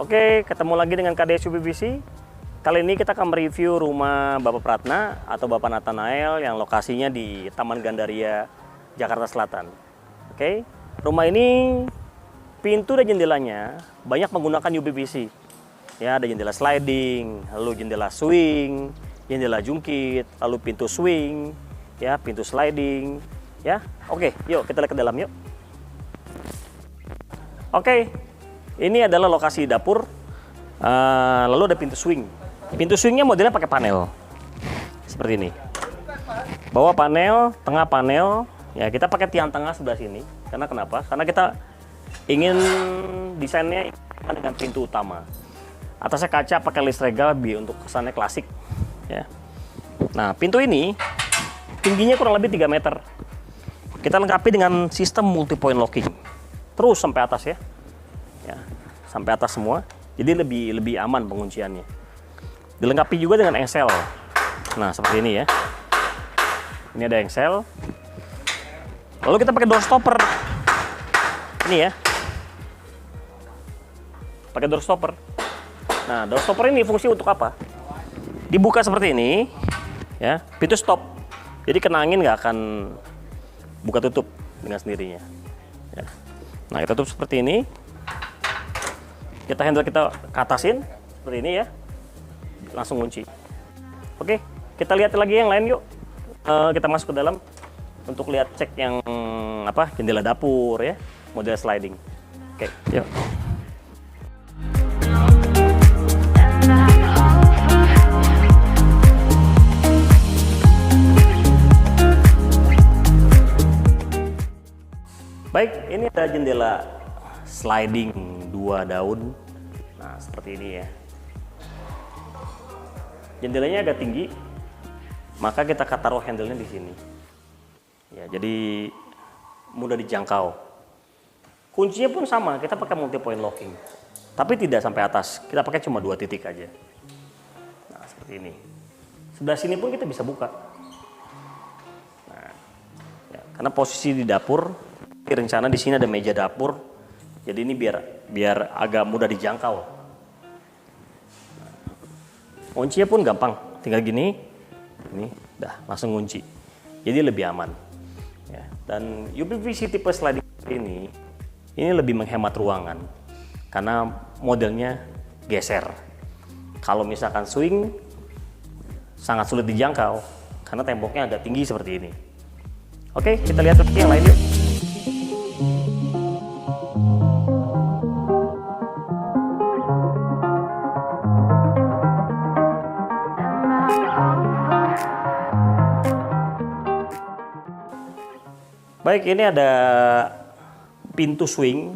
Oke, ketemu lagi dengan KDS UPVC. Kali ini kita akan mereview rumah Bapak Pratna atau Bapak Nathanael yang lokasinya di Taman Gandaria, Jakarta Selatan. Oke, rumah ini pintu dan jendelanya banyak menggunakan UPVC. Ya, ada jendela sliding, lalu jendela swing, jendela jungkit, lalu pintu swing, ya, pintu sliding, ya. Oke, yuk kita lihat ke dalam yuk. Oke, ini adalah lokasi dapur. Lalu ada pintu swing. Pintu swingnya modelnya pakai panel, seperti ini. Bawah panel, tengah panel. Ya, kita pakai tiang tengah sebelah sini. Karena kenapa? Karena kita ingin desainnya dengan pintu utama. Atasnya kaca pakai list regal untuk kesannya klasik. Ya. Nah, pintu ini tingginya kurang lebih 3 meter. Kita lengkapi dengan sistem multi point locking. Terus sampai atas ya. Ya, sampai atas semua. Jadi lebih aman pengunciannya. Dilengkapi juga dengan engsel. Nah, seperti ini ya. Ini ada engsel. Lalu kita pakai door stopper. Ini ya. Pakai door stopper. Nah, door stopper ini fungsi untuk apa? Dibuka seperti ini, ya, pintu stop. Jadi kena angin nggak akan buka tutup dengan sendirinya. Ya. Nah, kita tutup seperti ini. Kita handle kita ke atasin seperti ini ya. Langsung kunci. Oke, kita lihat lagi yang lain yuk. Kita masuk ke dalam untuk lihat cek yang apa, jendela dapur ya, model sliding. Oke, yuk. Baik, ini ada jendela sliding 2 daun. Nah, seperti ini ya. Jendelanya agak tinggi, maka kita taruh handle-nya di sini. Ya, jadi mudah dijangkau. Kuncinya pun sama, kita pakai multi point locking. Tapi tidak sampai atas, kita pakai cuma 2 titik aja. Nah, seperti ini. Sebelah sini pun kita bisa buka. Nah, ya, karena posisi di dapur, rencana di sini ada meja dapur, jadi ini biar agak mudah dijangkau. Nah, kuncinya pun gampang, tinggal gini, ini, dah langsung kunci. Jadi lebih aman. Ya, dan UPVC tipe sliding ini lebih menghemat ruangan karena modelnya geser. Kalau misalkan swing sangat sulit dijangkau karena temboknya agak tinggi seperti ini. Oke, kita lihat lagi yang lain yuk. Baik, ini ada pintu swing,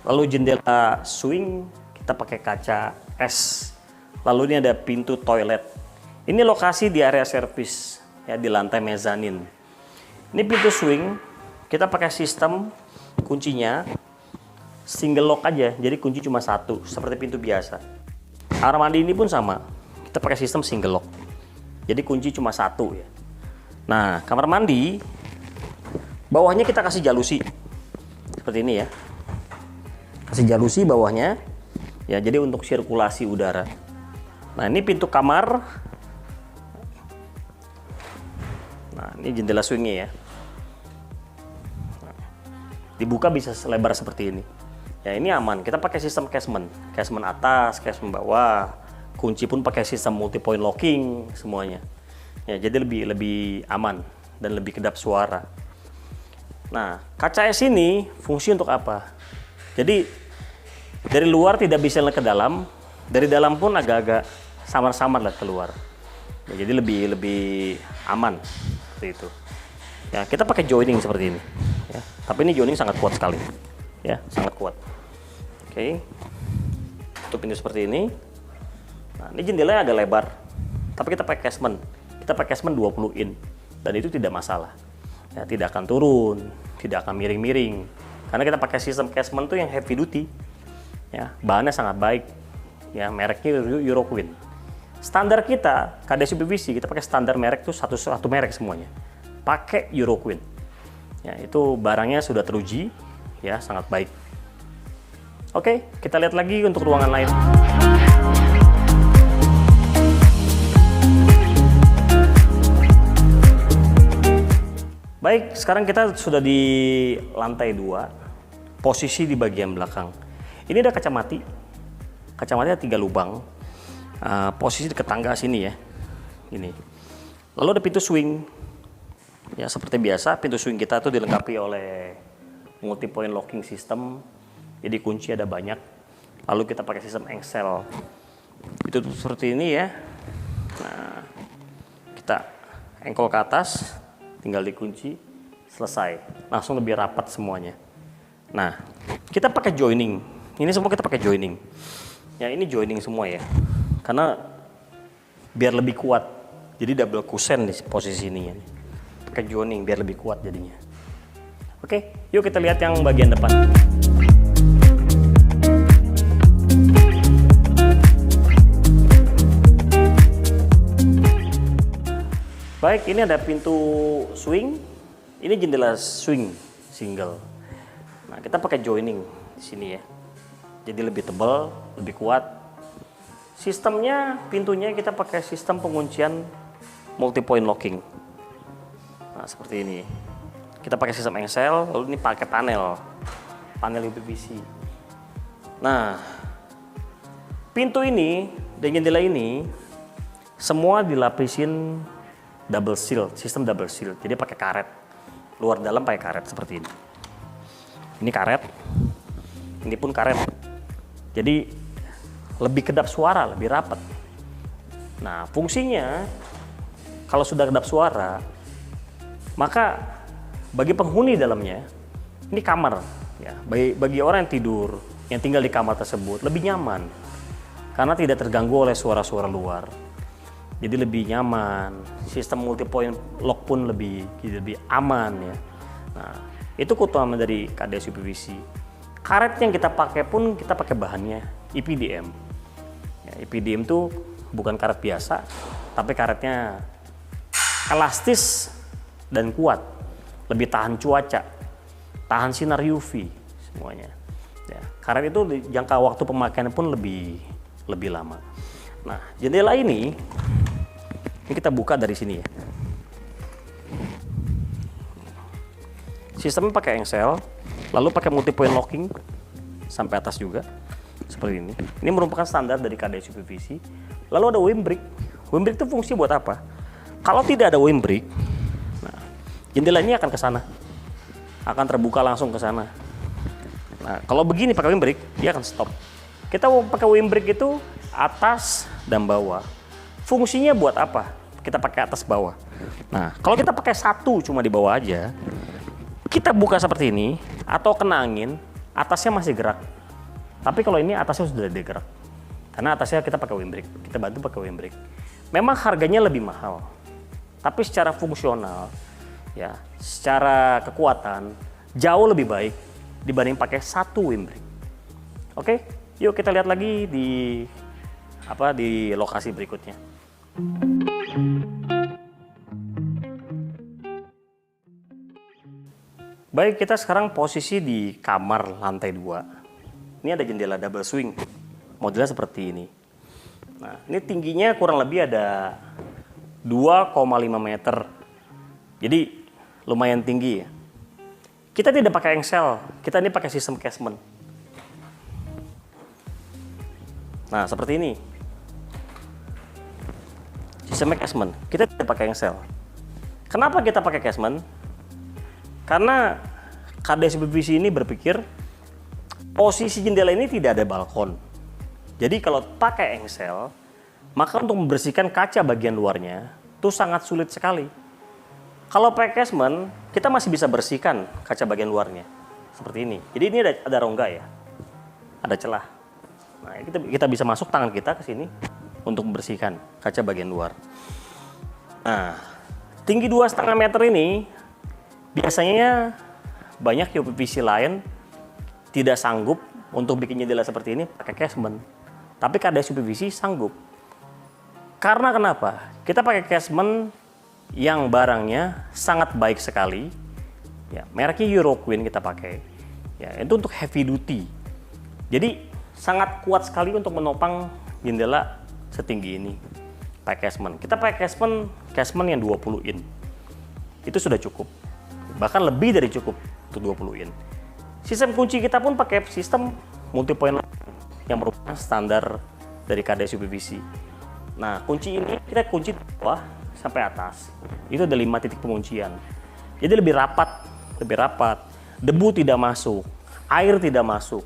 lalu jendela swing kita pakai kaca es. Lalu ini ada pintu toilet. Ini lokasi di area servis ya, di lantai mezanin. Ini pintu swing, kita pakai sistem kuncinya single lock aja, jadi kunci cuma 1 seperti pintu biasa. Kamar mandi ini pun sama, kita pakai sistem single lock, jadi kunci cuma 1 ya. Nah, kamar mandi bawahnya kita kasih jalusi seperti ini ya, kasih jalusi bawahnya ya, jadi untuk sirkulasi udara. Nah, ini pintu kamar. Nah, ini jendela swingnya ya. Nah, dibuka bisa selebar seperti ini ya, ini aman. Kita pakai sistem casement atas, casement bawah, kunci pun pakai sistem multi point locking semuanya ya, jadi lebih aman dan lebih kedap suara. Nah, kaca es ini fungsi untuk apa? Jadi dari luar tidak bisa lihat ke dalam, dari dalam pun agak-agak samar-samar lihat keluar. Ya, jadi lebih aman seperti itu. Ya, kita pakai joining seperti ini. Ya, tapi ini joining sangat kuat sekali. Ya, sangat kuat. Oke, tutup pintu seperti ini. Nah, ini jendelanya agak lebar, tapi kita pakai casement. Kita pakai casement 20 in, dan itu tidak masalah. Ya, tidak akan turun, tidak akan miring-miring, karena kita pakai sistem casement tuh yang heavy duty. Ya, bahannya sangat baik. Ya, mereknya Euroqueen. Standar kita KDS UPVC, kita pakai standar merek tuh satu merek semuanya. Pakai Euroqueen. Ya, itu barangnya sudah teruji, ya, sangat baik. Oke, kita lihat lagi untuk ruangan lain. Baik, sekarang kita sudah di lantai 2, posisi di bagian belakang. Ini ada kaca mati. Kaca mati ada 3 lubang. Posisi dekat tangga sini ya. Ini. Lalu ada pintu swing. Ya, seperti biasa, pintu swing kita tuh dilengkapi oleh multi point locking system. Jadi kunci ada banyak. Lalu kita pakai sistem engsel. Itu tuh seperti ini ya. Nah, kita engkol ke atas, tinggal dikunci, selesai. Langsung lebih rapat semuanya. Nah, kita pakai joining. Ini semua kita pakai joining. Ya, ini joining semua ya. Karena biar lebih kuat. Jadi double cushion di posisi ini ya. Pakai joining biar lebih kuat jadinya. Oke, yuk kita lihat yang bagian depan. Baik, ini ada pintu swing. Ini jendela swing single. Nah, kita pakai joining di sini ya. Jadi lebih tebal, lebih kuat. Sistemnya, pintunya kita pakai sistem penguncian multi point locking. Nah, seperti ini. Kita pakai sistem engsel, lalu ini pakai panel UPVC. Nah, pintu ini dan jendela ini semua dilapisin double seal, sistem double seal. Jadi pakai karet, luar dalam pakai karet seperti ini. Ini karet, ini pun karet. Jadi lebih kedap suara, lebih rapat. Nah, fungsinya kalau sudah kedap suara, maka bagi penghuni dalamnya, ini kamar ya. Bagi orang yang tidur, yang tinggal di kamar tersebut lebih nyaman karena tidak terganggu oleh suara-suara luar. Jadi lebih nyaman, sistem multi point lock pun lebih aman ya. Nah, itu keutamaan dari KDS UPVC. Karet yang kita pakai pun kita pakai bahannya EPDM. Ya, EPDM itu bukan karet biasa, tapi karetnya elastis dan kuat, lebih tahan cuaca, tahan sinar UV semuanya. Ya, karet itu jangka waktu pemakaian pun lebih lama. Nah, jendela ini kita buka dari sini ya. Sistemnya pakai engsel, lalu pakai multi point locking sampai atas juga seperti ini. Ini merupakan standar dari KDS UPVC. Lalu ada windbreak. Windbreak itu fungsi buat apa? Kalau tidak ada windbreak, nah, jendela ini akan ke sana, akan terbuka langsung ke sana. Nah, kalau begini pakai windbreak, dia akan stop. Kita pakai windbreak itu atas dan bawah. Fungsinya buat apa? Kita pakai atas bawah. Nah, kalau kita pakai satu cuma di bawah aja, kita buka seperti ini atau kena angin, atasnya masih gerak. Tapi kalau ini atasnya sudah digerak. Karena atasnya kita pakai windbreak, kita bantu pakai windbreak. Memang harganya lebih mahal. Tapi secara fungsional ya, secara kekuatan jauh lebih baik dibanding pakai satu windbreak. Oke, yuk kita lihat lagi di lokasi berikutnya. Baik, kita sekarang posisi di kamar lantai 2. Ini ada jendela double swing. Modelnya seperti ini. Nah, ini tingginya kurang lebih ada 2,5 meter. Jadi lumayan tinggi ya. Kita tidak pakai engsel, kita ini pakai sistem casement. Nah, seperti ini. Sistemnya casement, kita tidak pakai engsel. Kenapa kita pakai casement? Karena KDS UPVC ini berpikir posisi jendela ini tidak ada balkon. Jadi kalau pakai engsel, maka untuk membersihkan kaca bagian luarnya itu sangat sulit sekali. Kalau pakai casement, kita masih bisa bersihkan kaca bagian luarnya seperti ini. Jadi ini ada rongga ya, ada celah. Nah, kita bisa masuk tangan kita ke sini untuk membersihkan kaca bagian luar. Nah, tinggi 2,5 meter ini biasanya banyak UPVC lain tidak sanggup untuk bikin jendela seperti ini pakai casement. Tapi KDS UPVC sanggup. Karena kenapa? Kita pakai casement yang barangnya sangat baik sekali. Ya, mereknya Euro Queen kita pakai. Ya, itu untuk heavy duty. Jadi sangat kuat sekali untuk menopang jendela setinggi ini. Pakai casement. Kita pakai casement yang 20 in. Itu sudah cukup. Bahkan lebih dari cukup untuk 20 in. Sistem kunci kita pun pakai sistem multi point yang merupakan standar dari KDS UPVC. Nah, kunci ini kita kunci bawah sampai atas. Itu ada 5 titik penguncian. Jadi lebih rapat. Debu tidak masuk, air tidak masuk,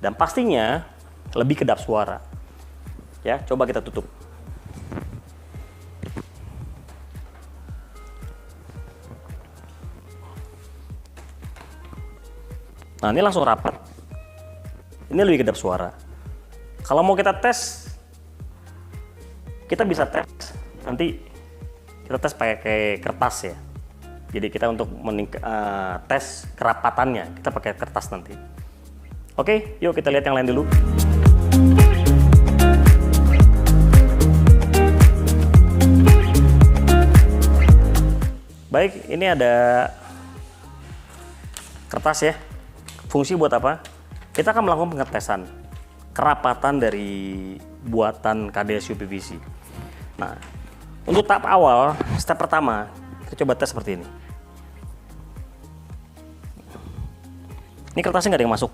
dan pastinya lebih kedap suara. Ya, coba kita tutup. Nah, ini langsung rapat. Ini lebih kedap suara. Kalau mau kita tes, kita bisa tes. Nanti kita tes pakai kertas ya. Jadi kita untuk tes kerapatannya, kita pakai kertas nanti. Oke, yuk kita lihat yang lain dulu. Baik, ini ada kertas ya. Fungsi buat apa? Kita akan melakukan pengetesan kerapatan dari buatan KDS UPVC. Nah, untuk tahap awal, step pertama, kita coba tes seperti ini. Ini kertasnya nggak ada yang masuk,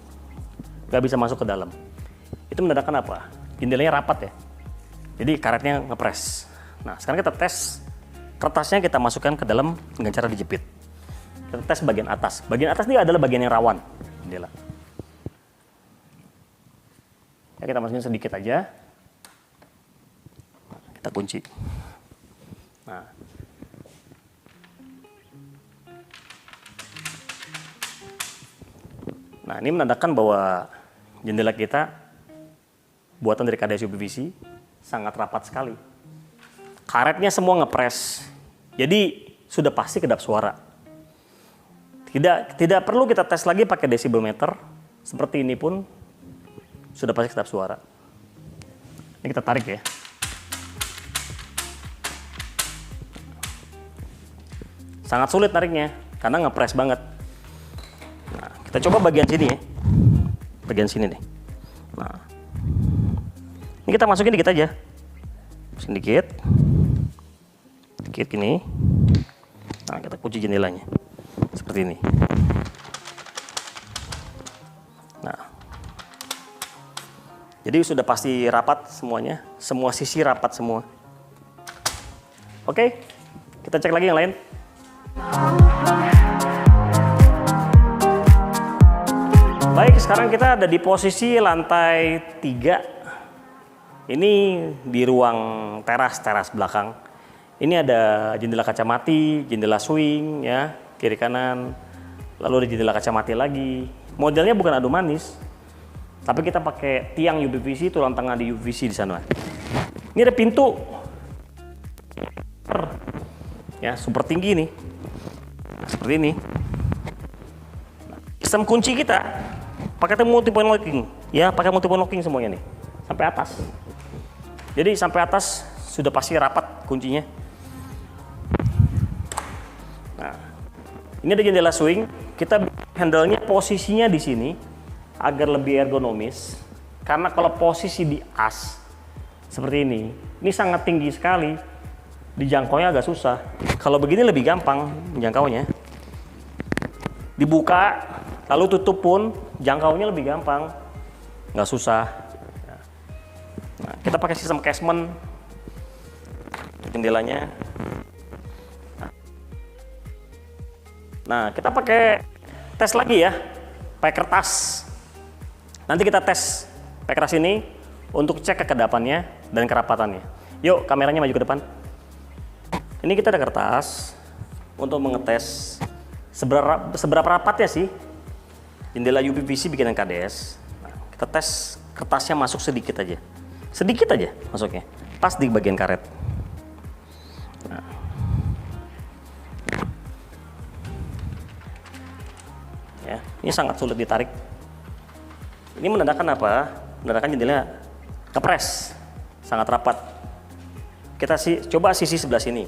nggak bisa masuk ke dalam. Itu menandakan apa? Jendelanya rapat ya. Jadi karetnya ngepres. Nah, sekarang kita tes kertasnya, kita masukkan ke dalam dengan cara dijepit. Kita tes bagian atas. Bagian atas ini adalah bagian yang rawan jendela. Ya, kita masukin sedikit aja. Kita kunci. Nah, ini menandakan bahwa jendela kita buatan dari KDS UPVC sangat rapat sekali. Karetnya semua ngepres. Jadi sudah pasti kedap suara. Tidak perlu kita tes lagi pakai desibelmeter. Seperti ini pun sudah pasti kedap suara. Ini kita tarik ya. Sangat sulit tariknya karena ngepres banget. Nah, kita coba bagian sini ya. Bagian sini nih. Nah, ini kita masukin dikit aja. Sedikit. Dikit gini. Nah, kita kunci jendelanya. Seperti ini. Nah. Jadi sudah pasti rapat semuanya. Semua sisi rapat semua. Oke. Kita cek lagi yang lain. Baik, sekarang kita ada di posisi lantai 3. Ini di ruang teras belakang. Ini ada jendela kaca mati, jendela swing ya, kiri kanan. Lalu ada jendela kaca mati lagi. Modelnya bukan adu manis, tapi kita pakai tiang UPVC, tulang tengah di UPVC di sana. Ini ada pintu. Ya, super tinggi nih. Nah, seperti ini. Sistem kunci kita pakai multi point locking, ya, pakai multi point locking semuanya nih, sampai atas. Jadi sampai atas sudah pasti rapat kuncinya. Nah, ini ada jendela swing. Kita handle-nya posisinya di sini agar lebih ergonomis. Karena kalau posisi di as seperti ini sangat tinggi sekali, dijangkaunya agak susah. Kalau begini lebih gampang menjangkaunya. Dibuka lalu tutup pun jangkaunya lebih gampang, nggak susah. Nah, kita pakai sistem casement jendelanya. Nah, kita pakai tes lagi ya, pakai kertas. Nanti kita tes pakai kertas ini untuk cek kekedapannya dan kerapatannya. Yuk, kameranya maju ke depan. Ini kita ada kertas untuk mengetes seberapa rapatnya sih jendela UPVC bikinan KDS. Nah, kita tes kertasnya masuk sedikit aja masuknya, pas di bagian karet. Nah. Ya, ini sangat sulit ditarik. Ini menandakan apa? Menandakan jendela kepres, sangat rapat. Kita coba sisi sebelah sini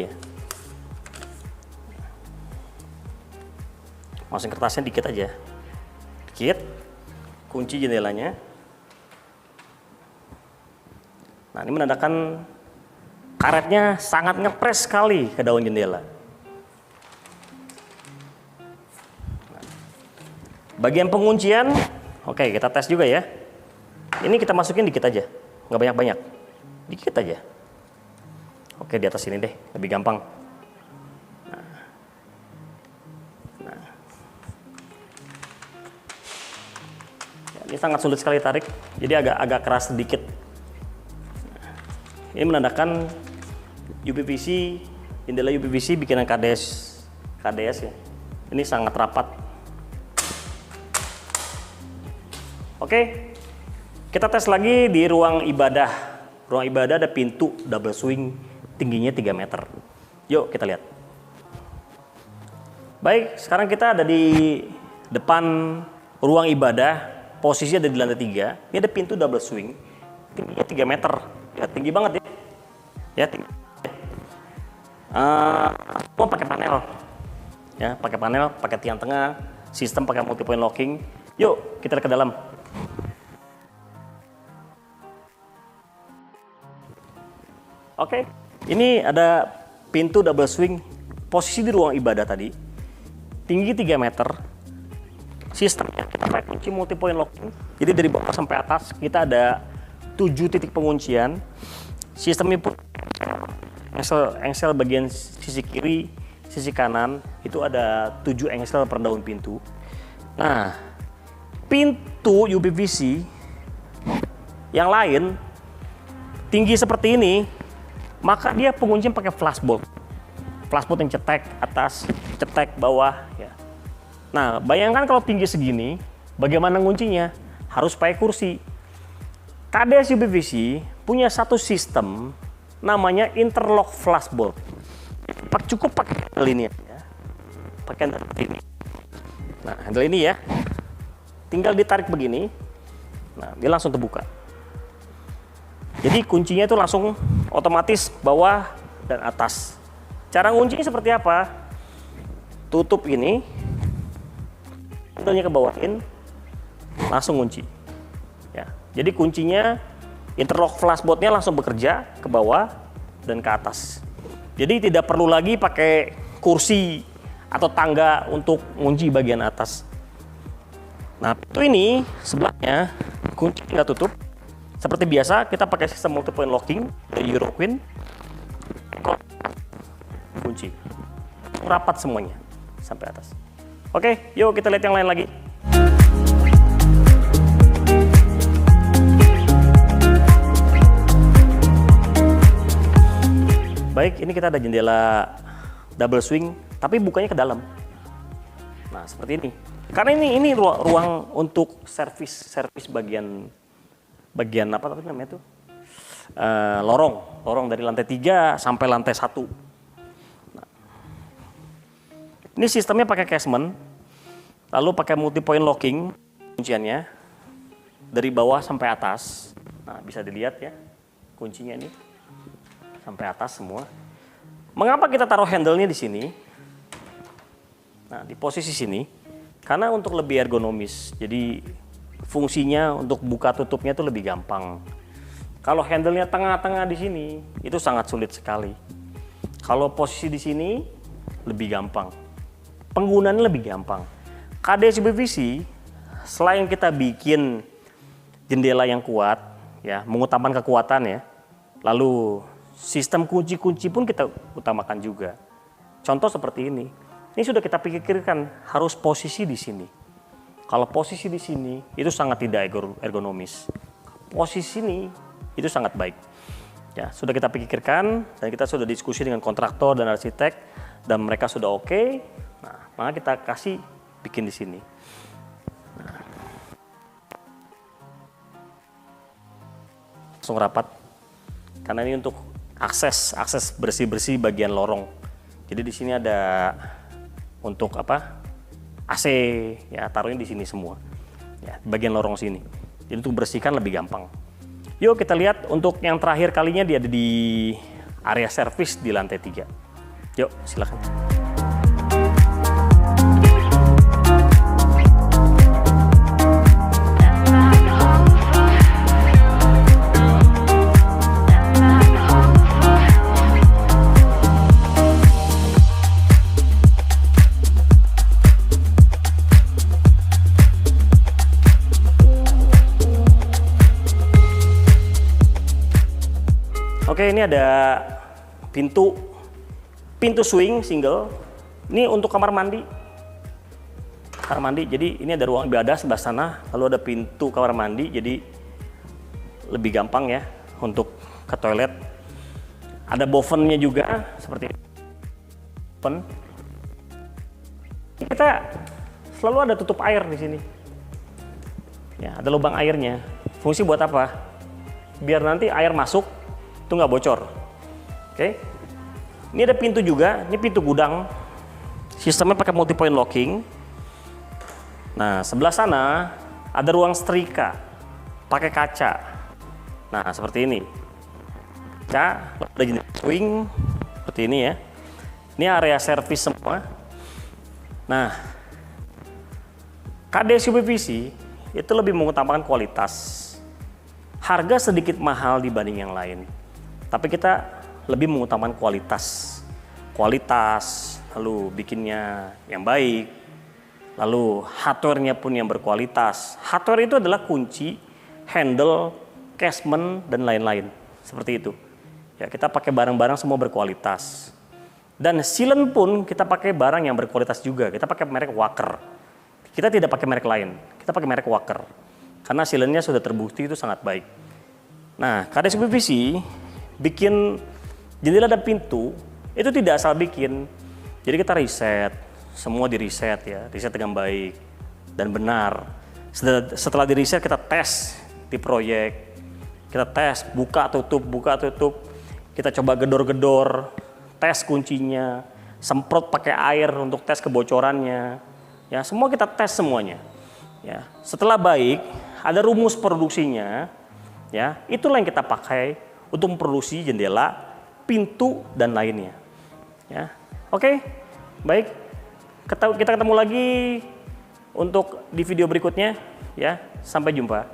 ya. Masukin kertasnya dikit aja. Dikit, kunci jendelanya. Nah, ini menandakan karetnya sangat ngepres sekali ke daun jendela. Nah, bagian penguncian, oke, kita tes juga ya. Ini kita masukin dikit aja, nggak banyak-banyak, dikit aja. Oke, di atas sini deh, lebih gampang. Ini sangat sulit sekali tarik, jadi agak keras sedikit. Ini menandakan UPVC, jendela UPVC bikinan KDS ya. Ini sangat rapat. Oke, kita tes lagi di ruang ibadah. Ruang ibadah ada pintu double swing, tingginya 3 meter. Yuk kita lihat. Baik, sekarang kita ada di depan ruang ibadah. Posisi ada di lantai 3. Ini ada pintu double swing, tingginya 3 meter. Ya, tinggi banget ya. Ya, tinggi. Mau pakai panel. Ya, pakai panel, pakai tiang tengah, sistem pakai multi point locking. Yuk, kita lihat ke dalam. Oke, ini ada pintu double swing, posisi di ruang ibadah tadi. Tinggi 3 meter. Sistemnya kita pakai kunci multi point locking. Jadi dari bawah sampai atas kita ada 7 titik penguncian. Sistemnya pun engsel bagian sisi kiri, sisi kanan itu ada 7 engsel per daun pintu. Nah, pintu UPVC yang lain tinggi seperti ini, maka dia penguncian pakai flashbolt. Flashbolt yang cetek atas, cetek bawah ya. Nah, bayangkan kalau tinggi segini, bagaimana nguncinya? Harus pakai kursi. KDS UPVC punya satu sistem namanya interlock flashbolt. Cukup pakai handle ini ya. Pakai handle ini. Nah, handle ini ya. Tinggal ditarik begini. Nah, dia langsung terbuka. Jadi kuncinya itu langsung otomatis bawah dan atas. Cara nguncinya seperti apa? Tutup ini. Handle-nya kebawain, langsung kunci. Ya, jadi kuncinya interlock flashboltnya langsung bekerja ke bawah dan ke atas. Jadi tidak perlu lagi pakai kursi atau tangga untuk kunci bagian atas. Nah, itu ini sebelahnya kunci kita tutup. Seperti biasa kita pakai sistem multi point locking dari Euroqueen. Kunci rapat semuanya sampai atas. Oke, yuk kita lihat yang lain lagi. Baik, ini kita ada jendela double swing, tapi bukanya ke dalam. Nah, seperti ini. Karena ini ruang untuk servis bagian apa namanya itu? Lorong dari lantai 3 sampai lantai 1. Ini sistemnya pakai casement, lalu pakai multi point locking kunciannya dari bawah sampai atas. Nah, bisa dilihat ya kuncinya ini sampai atas semua. Mengapa kita taruh handle-nya di sini? Nah, di posisi sini karena untuk lebih ergonomis. Jadi fungsinya untuk buka tutupnya itu lebih gampang. Kalau handle-nya tengah-tengah di sini itu sangat sulit sekali. Kalau posisi di sini lebih gampang. Penggunaannya lebih gampang. KDS UPVC selain kita bikin jendela yang kuat, ya mengutamakan kekuatan ya, lalu sistem kunci-kunci pun kita utamakan juga. Contoh seperti ini sudah kita pikirkan harus posisi di sini. Kalau posisi di sini itu sangat tidak ergonomis. Posisi ini itu sangat baik. Ya sudah kita pikirkan dan kita sudah diskusi dengan kontraktor dan arsitek dan mereka sudah oke. Nah, maka kita kasih bikin di sini. Nah. Langsung rapat. Karena ini untuk akses bersih-bersih bagian lorong. Jadi di sini ada untuk apa? AC ya, taruhnya di sini semua. Ya, bagian lorong sini. Jadi untuk bersihkan lebih gampang. Yuk kita lihat untuk yang terakhir kalinya dia ada di area servis di lantai 3. Yuk, silakan. Oke, ini ada pintu swing single. Ini untuk kamar mandi. Jadi ini ada ruang ibadah sebelah sana, lalu ada pintu kamar mandi, jadi lebih gampang ya untuk ke toilet. Ada bovennya juga seperti oven. Kita selalu ada tutup air di sini. Ya, ada lubang airnya. Fungsi buat apa? Biar nanti air masuk itu nggak bocor. Oke. Ini ada pintu juga, ini pintu gudang. Sistemnya pakai multi point locking. Nah, sebelah sana ada ruang setrika pakai kaca. Nah, seperti ini. Kaca, ada jenis swing seperti ini ya. Ini area servis semua. Nah, KDSU PVC itu lebih mengutamakan kualitas. Harga sedikit mahal dibanding yang lain. Tapi kita lebih mengutamakan kualitas, lalu bikinnya yang baik, lalu hardware-nya pun yang berkualitas. Hardware itu adalah kunci, handle, casement, dan lain-lain, seperti itu. Ya, kita pakai barang-barang semua berkualitas. Dan sealant pun kita pakai barang yang berkualitas juga. Kita pakai merek Wacker. Kita tidak pakai merek lain, kita pakai merek Wacker. Karena sealantnya sudah terbukti itu sangat baik. Nah, KDSU PVC bikin jendela dan pintu itu tidak asal bikin. Jadi kita riset, semua di riset ya, riset dengan baik dan benar. Setelah di riset kita tes di proyek, kita tes buka tutup, kita coba gedor-gedor, tes kuncinya, semprot pakai air untuk tes kebocorannya. Ya, semua kita tes semuanya. Ya, setelah baik, ada rumus produksinya. Ya, itulah yang kita pakai untuk memproduksi jendela, pintu dan lainnya. Ya, oke, baik. Kita ketemu lagi untuk di video berikutnya. Ya, sampai jumpa.